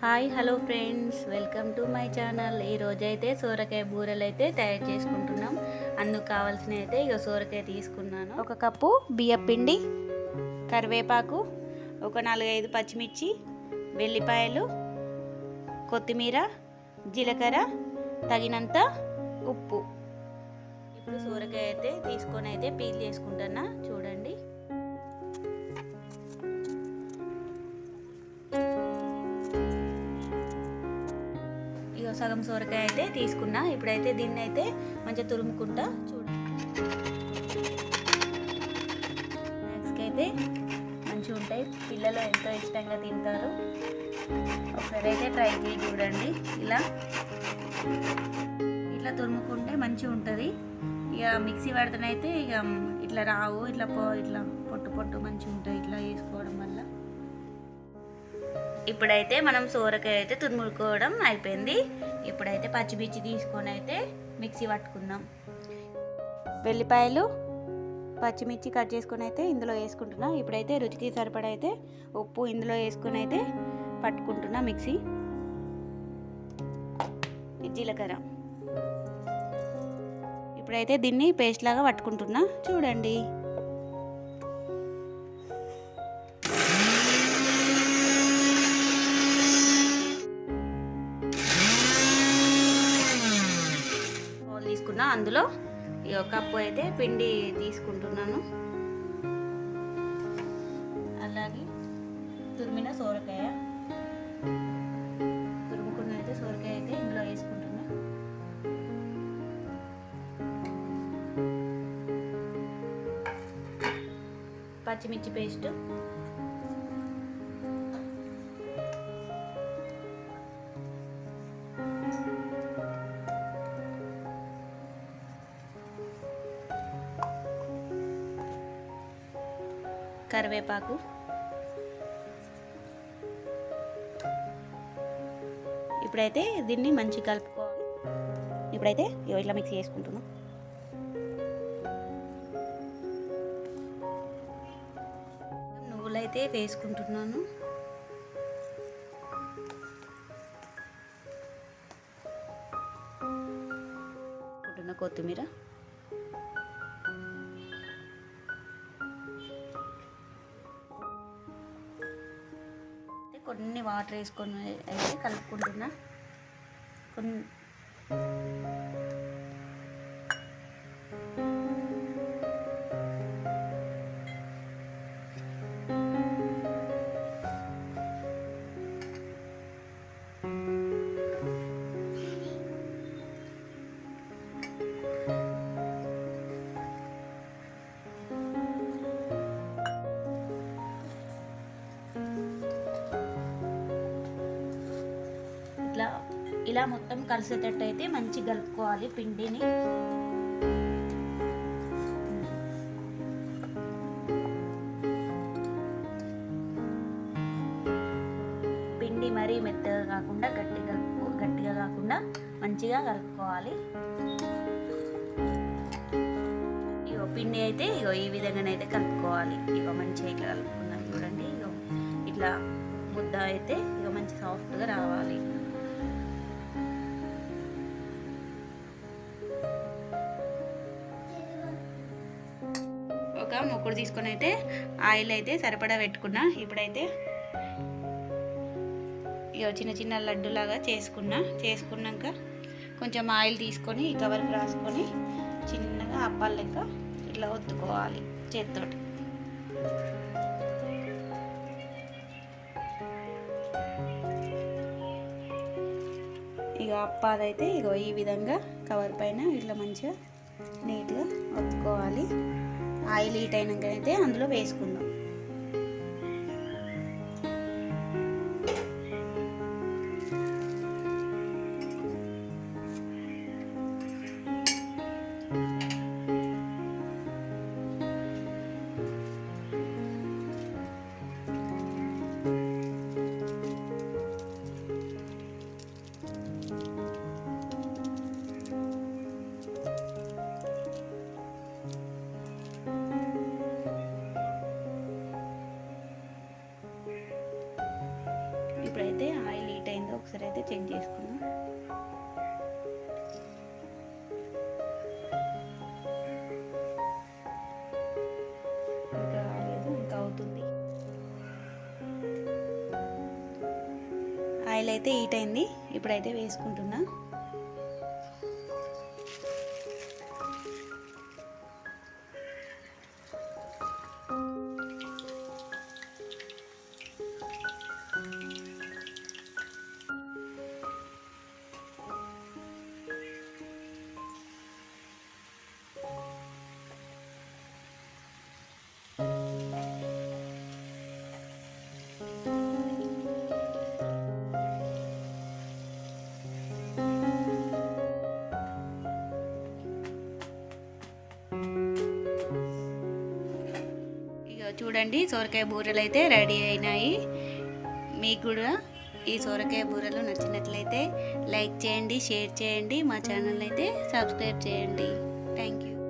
Hi hello friends, welcome to my channel. ఈరోజైతే సోరకాయ బూరెలు అయితే తయారు చేసుకుంటున్నాం. అందుకు కావాల్సిన అయితే సోరకాయ తీసుకున్నాను. 1 కప్పు బియ్యం పిండి, కరివేపాకు, ఒక 4-5 పచ్చిమిర్చి, వెల్లిపాయలు, కొత్తిమీర, జీలకర్ర, తగినంత ఉప్పు. ఇప్పుడు సోరకాయ అయితే తీసుకొని అయితే పీల్ చేసుకుంటున్నా, చూడండి. సగం సోరకాయ అయితే తీసుకున్నా. ఇప్పుడైతే దీన్ని అయితే మంచిగా తురుముకుంటా, చూడండి. స్నాక్స్కి అయితే మంచిగా ఉంటాయి, పిల్లలు ఎంతో ఇష్టంగా తింటారు. ఒకసారి అయితే ట్రై చేసి చూడండి. ఇట్లా తురుముకుంటే మంచిగా ఉంటుంది. ఇక మిక్సీ పడితేనైతే ఇక ఇట్లా రావు, ఇట్లా పొట్టు పొట్టు మంచిగా ఉంటాయి ఇట్లా వేసుకోవడం వల్ల. ఇప్పుడైతే మనం సోరకాయ అయితే తురుముకోవడం అయిపోయింది. ఇప్పుడైతే పచ్చిమిర్చి తీసుకొని అయితే మిక్సీ పట్టుకుందాం. వెల్లిపాయలు, పచ్చిమిర్చి కట్ చేసుకొని అయితే ఇందులో వేసుకుంటున్నా. ఇప్పుడైతే రుచికి సరిపడా అయితే ఉప్పు ఇందులో వేసుకొని అయితే పట్టుకుంటున్నా మిక్సీ. జీలకర్ర, ఇప్పుడైతే దీన్ని పేస్ట్ లాగా పట్టుకుంటున్నా, చూడండి. తీసుకున్నా, అందులో ఈ కప్పు అయితే పిండి తీసుకుంటున్నాను. అలాగే తురిమిన సోరకాయ, తురుముకున్న అయితే సోరకాయ అయితే ఇందులో వేసుకుంటున్నా. పచ్చిమిర్చి పేస్ట్, కరివేపాకు, ఇప్పుడైతే దీన్ని మంచిగా కలుపుకోవాలి. ఇప్పుడైతే ఇట్లా మిక్స్ చేసుకుంటున్నాం. నువ్వులైతే వేసుకుంటున్నాను. కొత్తిమీర, కొన్ని వాటర్ వేసుకొని అయితే కలుపుకుంటున్నా. ఇలా మొత్తం కలిసేటట్టు అయితే మంచిగా కలుపుకోవాలి పిండిని. పిండి మరీ మెత్తగా కాకుండా గట్టిగా కాకుండా మంచిగా కలుపుకోవాలి. పిండి అయితే ఈ విధంగానైతే కలుపుకోవాలి. మంచిగా ఇట్లా కలుపుకున్నాను, చూడండి. ఇట్లా ముద్ద అయితే మంచి సాఫ్ట్గా రావాలి. ఒక ముక్కుడు తీసుకొని అయితే ఆయిల్ అయితే సరిపడా పెట్టుకున్నా. ఇప్పుడైతే చిన్న చిన్న లడ్డులాగా చేసుకున్నాక కొంచెం ఆయిల్ తీసుకొని కవర్కి రాసుకొని చిన్నగా అప్పాల లెక్క ఇట్లా ఒత్తుకోవాలి చేతితోటి. అప్పాలైతే ఈ విధంగా కవర్ పైన ఇట్లా మంచిగా నీట్గా ఒత్తుకోవాలి. ఆయిల్ హీట్ అయినాక అయితే అందులో వేసుకుందాం. ఇప్పుడైతే ఆయిల్ హీట్ అయిందో ఒకసారి అయితే చెక్ చేసుకున్నాం. ఇంకా రాలేదు, ఇంకా అవుతుంది. ఆయిల్ అయితే హీట్ అయింది, ఇప్పుడైతే వేసుకుంటున్నా. చూడండి, సొరకాయ బూరెలు అయితే రెడీ అయినాయి. మీకు కూడా ఈ సొరకాయ బూరెలు నచ్చినట్లయితే లైక్ చేయండి, షేర్ చేయండి, మా ఛానల్ అయితే సబ్స్క్రైబ్ చేయండి. Thank you.